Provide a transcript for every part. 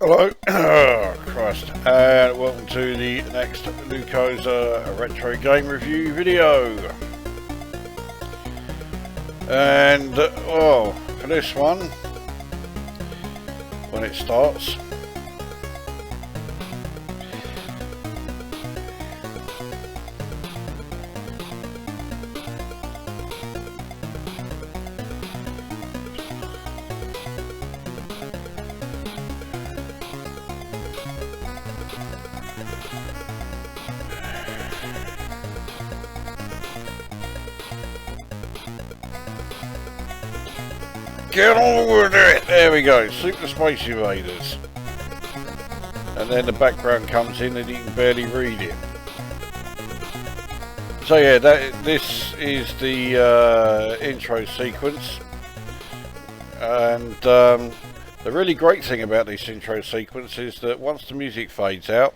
Hello, oh, Christ, and welcome to the next Lukozer retro game review video. And, well, for this one, when it starts, get on with it! There we go, Super Space Invaders. And then the background comes in and you can barely read it. So yeah, this is the intro sequence. And the really great thing about this intro sequence is that once the music fades out,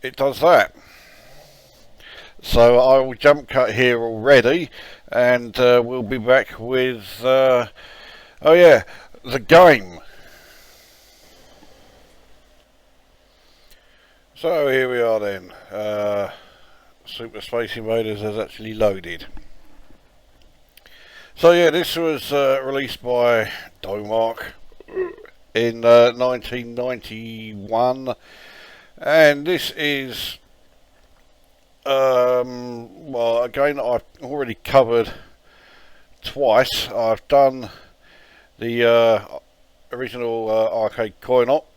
it does that. So I will jump cut here already, and we'll be back with, oh yeah, the game. So here we are then. Super Space Invaders has actually loaded. So yeah, this was released by Domark in 1991, and this is well, a game that I've already covered twice. I've done the original arcade coin-op,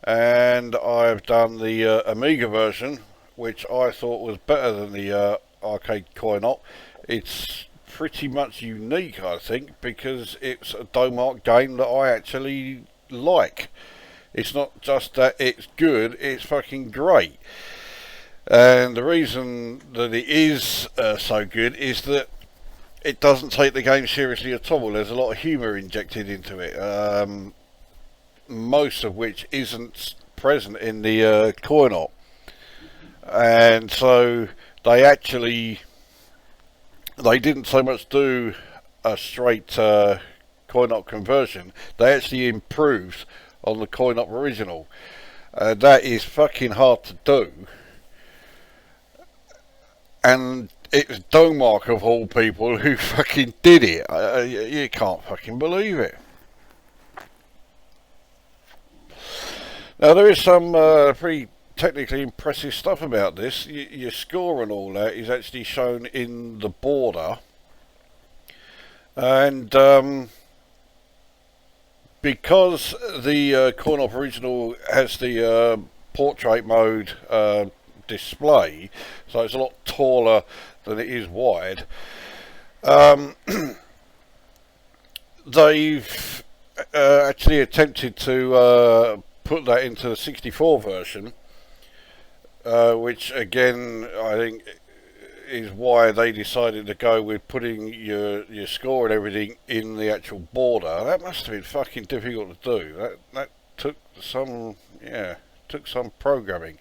and I've done the Amiga version, which I thought was better than the arcade coin-op. It's pretty much unique, I think, because it's a Domark game that I actually like. It's not just that it's good, it's fucking great. And the reason that it is so good is that it doesn't take the game seriously at all. There's a lot of humour injected into it, most of which isn't present in the coin-op. And so they didn't so much do a straight coin-op conversion, they actually improved on the coin-op original. That is fucking hard to do. And it's Domark of all people who fucking did it. You can't fucking believe it. Now there is some pretty technically impressive stuff about this. Your score and all that is actually shown in the border. And because the coin-op original has the portrait mode display, so it's a lot taller than it is wide, they've actually attempted to put that into the 64 version, which again I think is why they decided to go with putting your score and everything in the actual border. That must have been fucking difficult to do. That took some programming.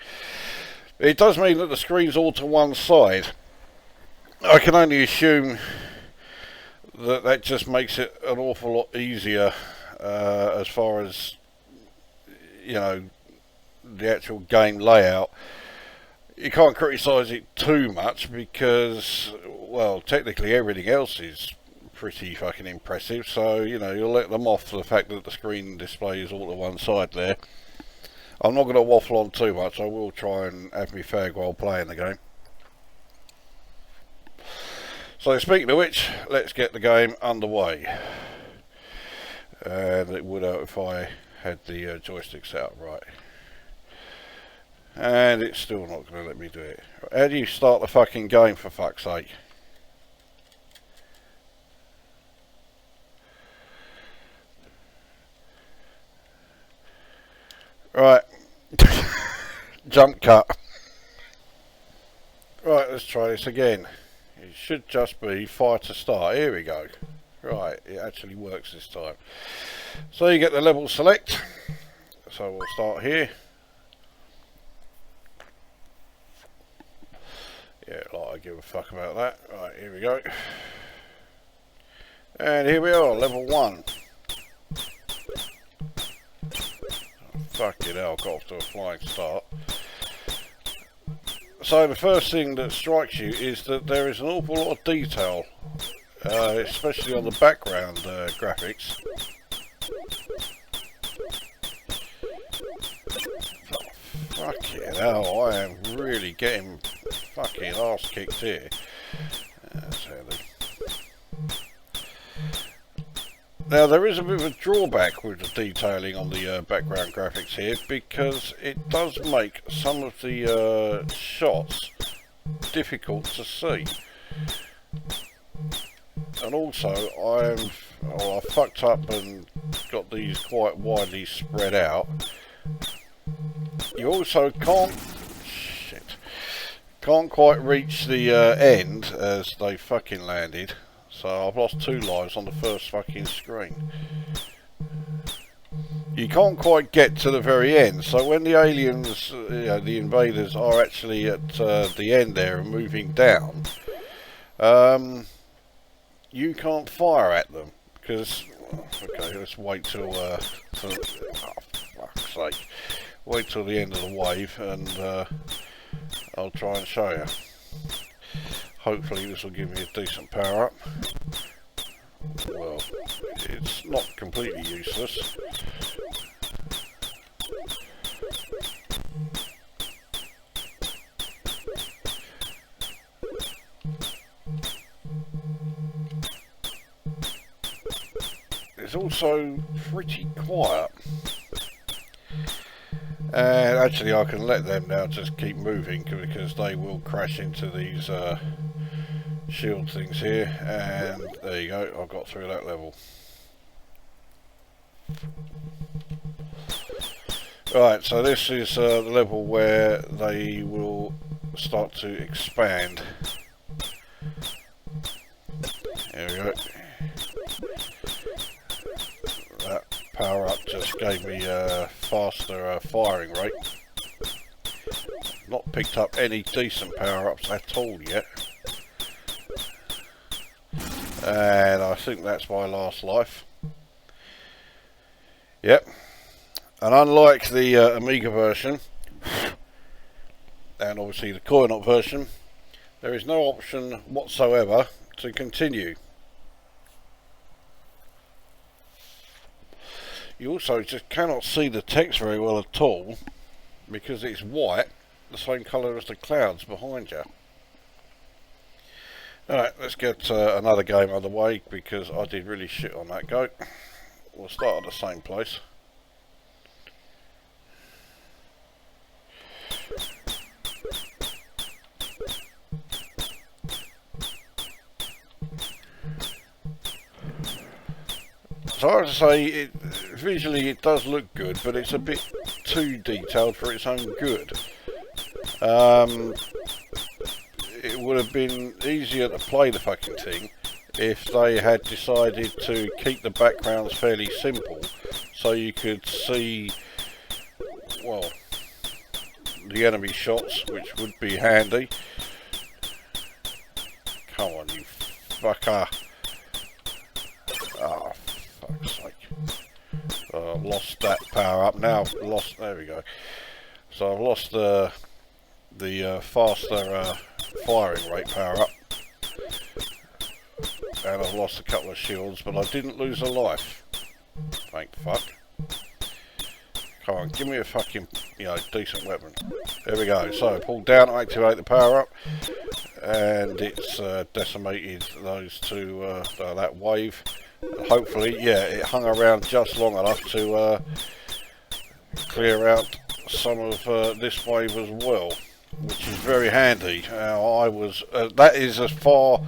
It does mean that the screen's all to one side. I can only assume that that just makes it an awful lot easier as far as, you know, the actual game layout. You can't criticise it too much because, well, technically everything else is pretty fucking impressive, so, you know, you'll let them off for the fact that the screen display is all to one side there. I'm not going to waffle on too much. I will try and have me fag while playing the game. So speaking of which, let's get the game underway. And it would if I had the joystick set up right. And it's still not going to let me do it. How do you start the fucking game, for fuck's sake? Right. Jump cut. Right, let's try this again. It should just be fire to start. Here we go. Right, it actually works this time. So you get the level select. So we'll start here. Yeah, like I give a fuck about that. Right, here we go. And here we are, level 1. fucking hell, got off to a flying start. So the first thing that strikes you is that there is an awful lot of detail, especially on the background graphics. Fucking hell, I am really getting fucking arse kicked here. That's handy. Now there is a bit of a drawback with the detailing on the background graphics here, because it does make some of the shots difficult to see. And also I fucked up and got these quite widely spread out. You also can't quite reach the end as they fucking landed. So I've lost 2 lives on the first fucking screen. You can't quite get to the very end, so when the aliens, the invaders, are actually at the end there and moving down, you can't fire at them, because, okay, let's wait till, oh fuck's sake, wait till the end of the wave and I'll try and show you. Hopefully this will give me a decent power up. Well, it's not completely useless. It's also pretty quiet. And actually I can let them now just keep moving, because they will crash into these shield things here, and there you go, I got through that level. Right, so this is the level where they will start to expand. There we go. That power up just gave me a faster firing rate. Not picked up any decent power ups at all yet. And I think that's my last life. Yep. And unlike the Amiga version, and obviously the Commodore version, there is no option whatsoever to continue. You also just cannot see the text very well at all, because it's white, the same colour as the clouds behind you. Alright, let's get another game out of the way, because I did really shit on that go. We'll start at the same place. So I have to say, visually it does look good, but it's a bit too detailed for its own good. It would have been easier to play the fucking thing if they had decided to keep the backgrounds fairly simple, so you could see, well, the enemy shots, which would be handy. Come on, you fucker. Oh, fuck's sake. I've lost that power up now. There we go. So I've lost the faster firing rate power up, and I've lost a couple of shields, but I didn't lose a life. Thank fuck. Come on, give me a fucking, decent weapon. There we go. So pull down to activate the power up, and it's decimated those two, that wave. Hopefully, yeah, it hung around just long enough to clear out some of this wave as well, which is very handy. I was that is as far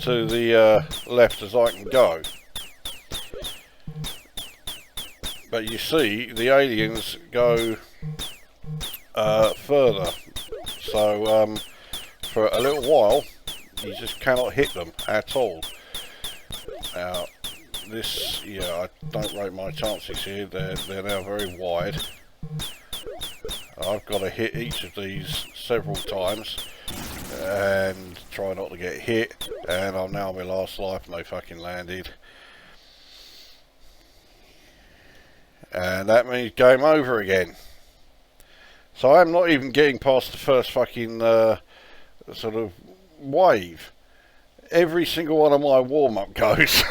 to the left as I can go. But you see, the aliens go further, so for a little while you just cannot hit them at all. Now this, I don't rate my chances here. They're now very wide. I've got to hit each of these several times and try not to get hit, and I'm now on my last life and they fucking landed. And that means game over again. So I'm not even getting past the first fucking sort of wave. Every single one of my warm-up goes,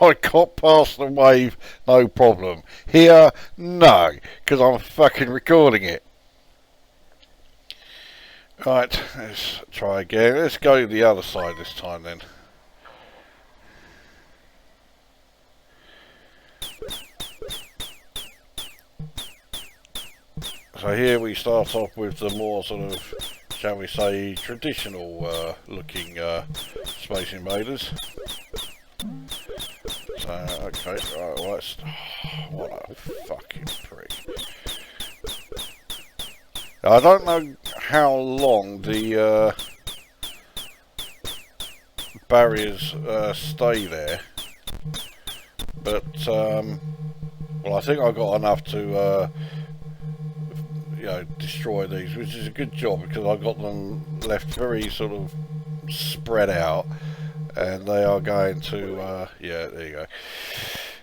I got past the wave, no problem. Here, no, because I'm fucking recording it. Right, let's try again. Let's go the other side this time then. So here we start off with the more sort of, shall we say, traditional looking Space Invaders. So, okay, right, well, let's, what a fucking prick. I don't know how long the barriers stay there, but well, I think I got enough to you know, destroy these, which is a good job because I got them left very sort of spread out, and they are going to yeah, there you go,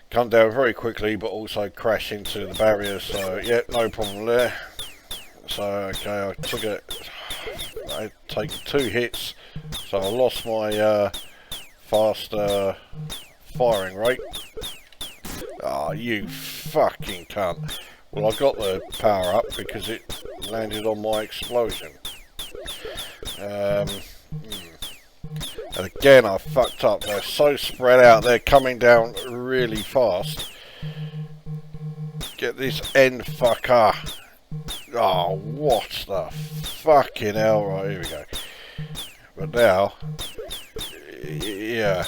come down very quickly but also crash into the barriers. So yeah, no problem there. So okay, I took it, I take 2 hits, so I lost my fast firing rate. Oh, you fucking cunt. Well, I got the power up because it landed on my explosion. And again I fucked up. They're so spread out, they're coming down really fast. Get this end fucker. Oh, what the fucking hell. Right, here we go. But now, yeah.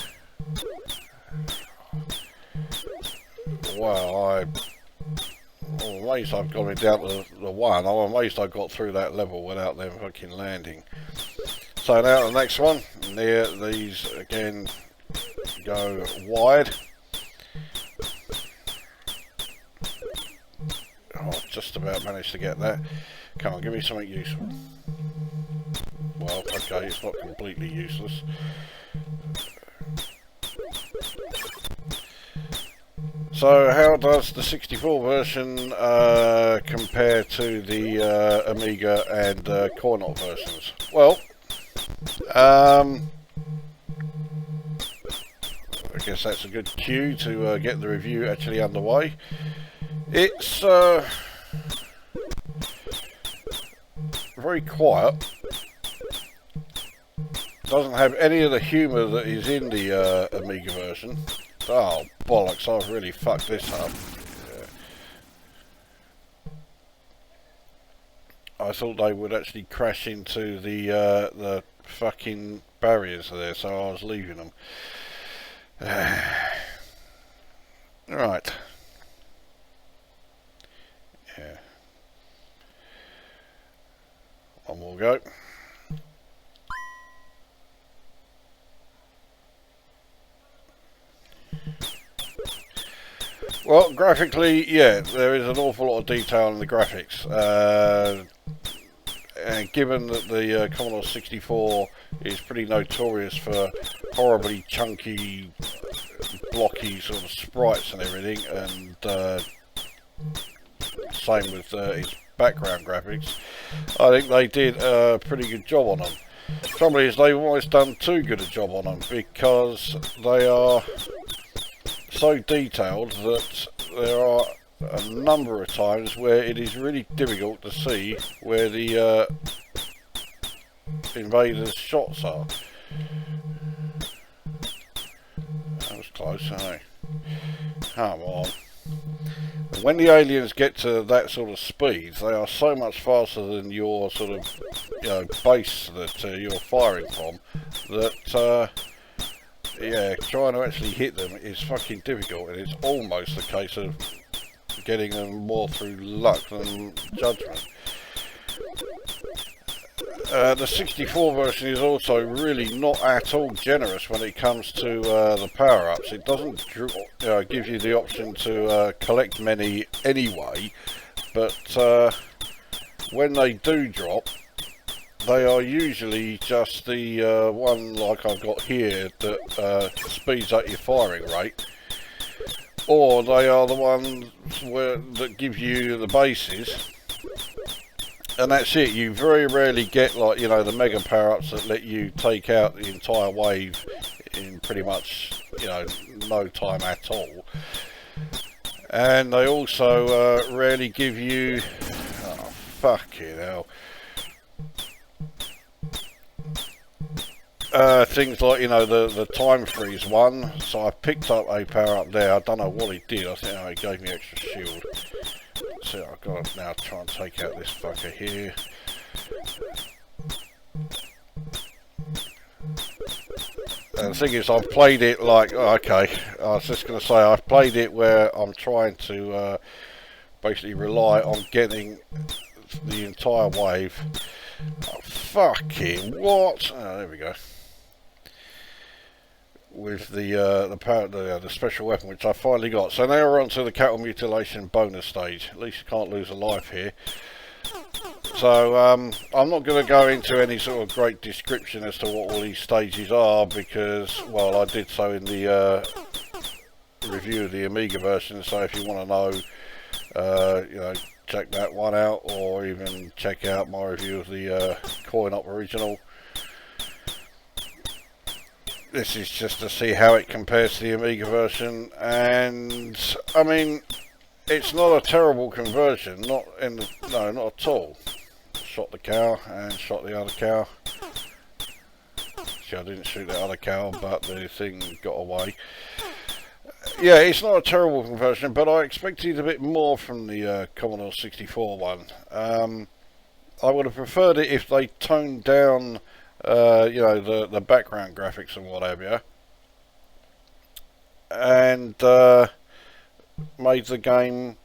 Well, I'm amazed I've got it down to the 1. I'm amazed I got through that level without them fucking landing. So now the next one, and there, these again go wide. Oh, just about managed to get that. Come on, give me something useful. Well, okay, it's not completely useless. So how does the 64 version compare to the Amiga and Commodore versions? Well, I guess that's a good cue to get the review actually underway. It's very quiet. Doesn't have any of the humour that is in the Amiga version. Oh bollocks! I've really fucked this up. Yeah. I thought they would actually crash into the fucking barriers there, so I was leaving them. Right. Yeah. One more go. Well, graphically, yeah, there is an awful lot of detail in the graphics. And given that the Commodore 64 is pretty notorious for horribly chunky, blocky sort of sprites and everything, and same with its background graphics, I think they did a pretty good job on them. The trouble is they've almost done too good a job on them because they are so detailed that there are a number of times where it is really difficult to see where the invaders' shots are. That was close, eh? Come on. When the aliens get to that sort of speed, they are so much faster than your sort of, you know, base that you're firing from, that yeah, trying to actually hit them is fucking difficult, and it's almost a case of getting them more through luck than judgment. The 64 version is also really not at all generous when it comes to the power-ups. It doesn't give you the option to collect many anyway, but when they do drop, they are usually just the one like I've got here that speeds up your firing rate, or they are the ones that give you the bases, and that's it. You very rarely get, like, you know, the mega power-ups that let you take out the entire wave in pretty much, you know, no time at all. And they also rarely give you, oh fucking hell, things like, you know, the time freeze one. So I picked up a power up there. I don't know what it did. I think it gave me extra shield. So I've got to now try and take out this fucker here. And the thing is, I've played it like, okay, I was just going to say, I've played it where I'm trying to basically rely on getting the entire wave. Oh, fucking what? Oh, there we go. With the power, the special weapon, which I finally got. So now we're on to the cattle mutilation bonus stage. At least you can't lose a life here. So I'm not going to go into any sort of great description as to what all these stages are, because, well, I did so in the review of the Amiga version. So if you want to know, you know, check that one out, or even check out my review of the coin-op original. This is just to see how it compares to the Amiga version, and I mean, it's not a terrible conversion, no, not at all. Shot the cow and shot the other cow. See, I didn't shoot the other cow, but the thing got away. Yeah, it's not a terrible conversion, but I expected a bit more from the Commodore 64 one. I would have preferred it if they toned down, you know, the background graphics and whatever, and made the game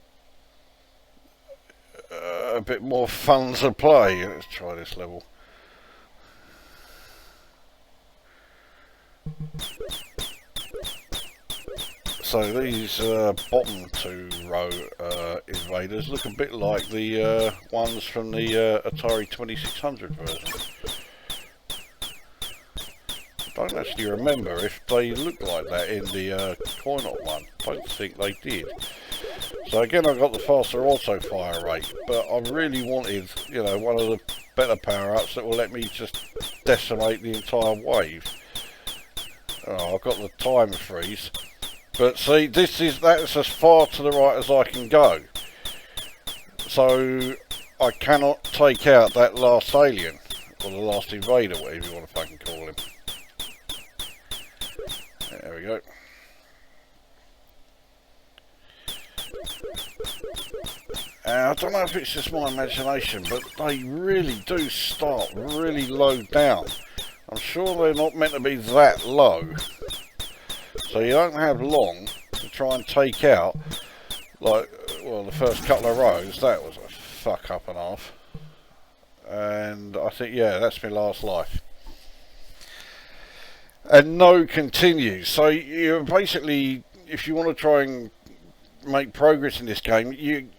a bit more fun to play. Let's try this level. So these bottom two row invaders look a bit like the ones from the Atari 2600 version. I don't actually remember if they looked like that in the coin-op one. I don't think they did. So again, I got the faster auto fire rate, but I really wanted, you know, one of the better power-ups that will let me just decimate the entire wave. Oh, I've got the time freeze, but see, that's as far to the right as I can go. So I cannot take out that last alien, or the last invader, whatever you want to fucking call him. There we go. I don't know if it's just my imagination, but they really do start really low down. I'm sure they're not meant to be that low. So you don't have long to try and take out, like, well, the first couple of rows. That was a fuck up and a half. And I think, yeah, that's my last life. And no continues. So you basically, if you want to try and make progress in this game,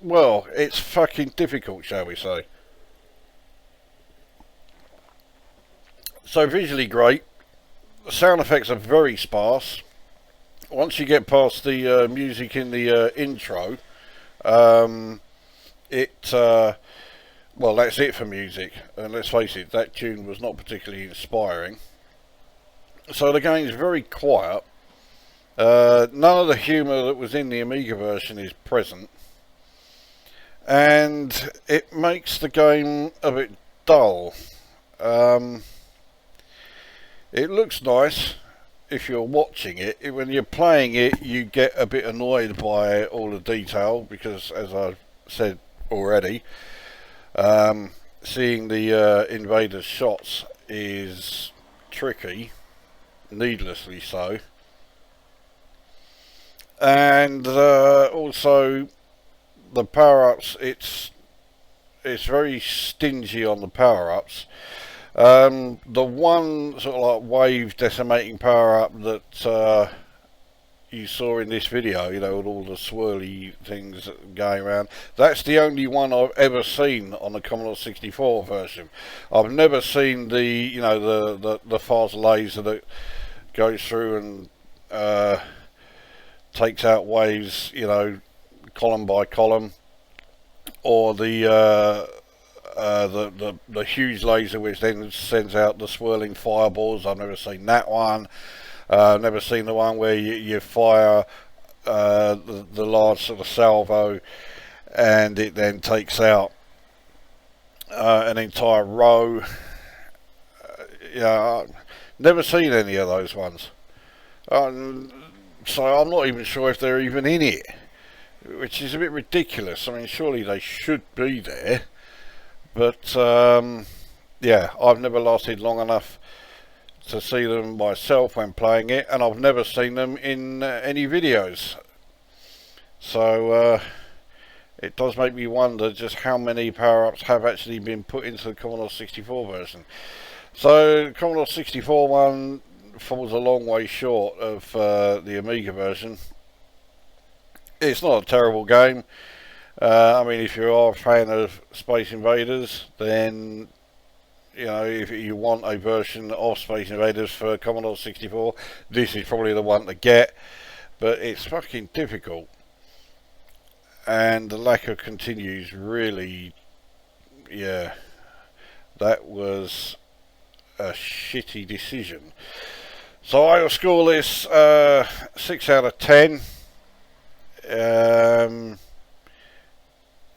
well, it's fucking difficult, shall we say. So visually great. The sound effects are very sparse. Once you get past the music in the intro, well, that's it for music, and let's face it, that tune was not particularly inspiring. So the game is very quiet. None of the humour that was in the Amiga version is present, and it makes the game a bit dull. It looks nice if you're watching it. When you're playing it, you get a bit annoyed by all the detail, because, as I've said already, seeing the invaders' shots is tricky, needlessly so. And also the power-ups, it's very stingy on the power-ups. The one sort of like wave decimating power-up that you saw in this video, you know, with all the swirly things going around, that's the only one I've ever seen on the Commodore 64 version. I've never seen the, you know, the fast laser that goes through and takes out waves, you know, column by column, or the huge laser which then sends out the swirling fireballs. I've never seen that one. I've never seen the one where you fire the large sort of salvo and it then takes out an entire row. Yeah, never seen any of those ones. So I'm not even sure if they're even in it, which is a bit ridiculous. I mean, surely they should be there. But yeah, I've never lasted long enough to see them myself when playing it, and I've never seen them in any videos. So it does make me wonder just how many power-ups have actually been put into the Commodore 64 version. So the Commodore 64 one falls a long way short of the Amiga version. It's not a terrible game. I mean, if you are a fan of Space Invaders, then, you know, if you want a version of Space Invaders for Commodore 64, this is probably the one to get. But it's fucking difficult. And the lack of continues really, yeah, that was a shitty decision. So I will score this 6 out of 10.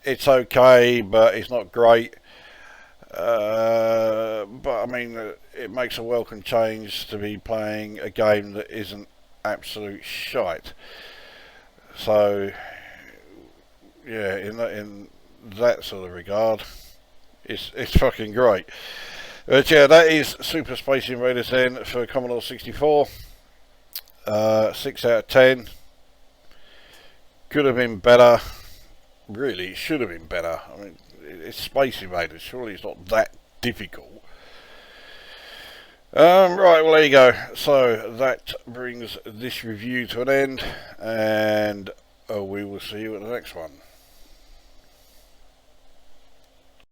It's okay, but it's not great. But I mean, it makes a welcome change to be playing a game that isn't absolute shite. So yeah, in that sort of regard, it's fucking great. But yeah, that is Super Space Invaders then for Commodore 64. 6 out of 10. Could have been better. Really, it should have been better. I mean, it's Space Invaders. Surely it's not that difficult. Right, well, there you go. So that brings this review to an end, and we will see you at the next one.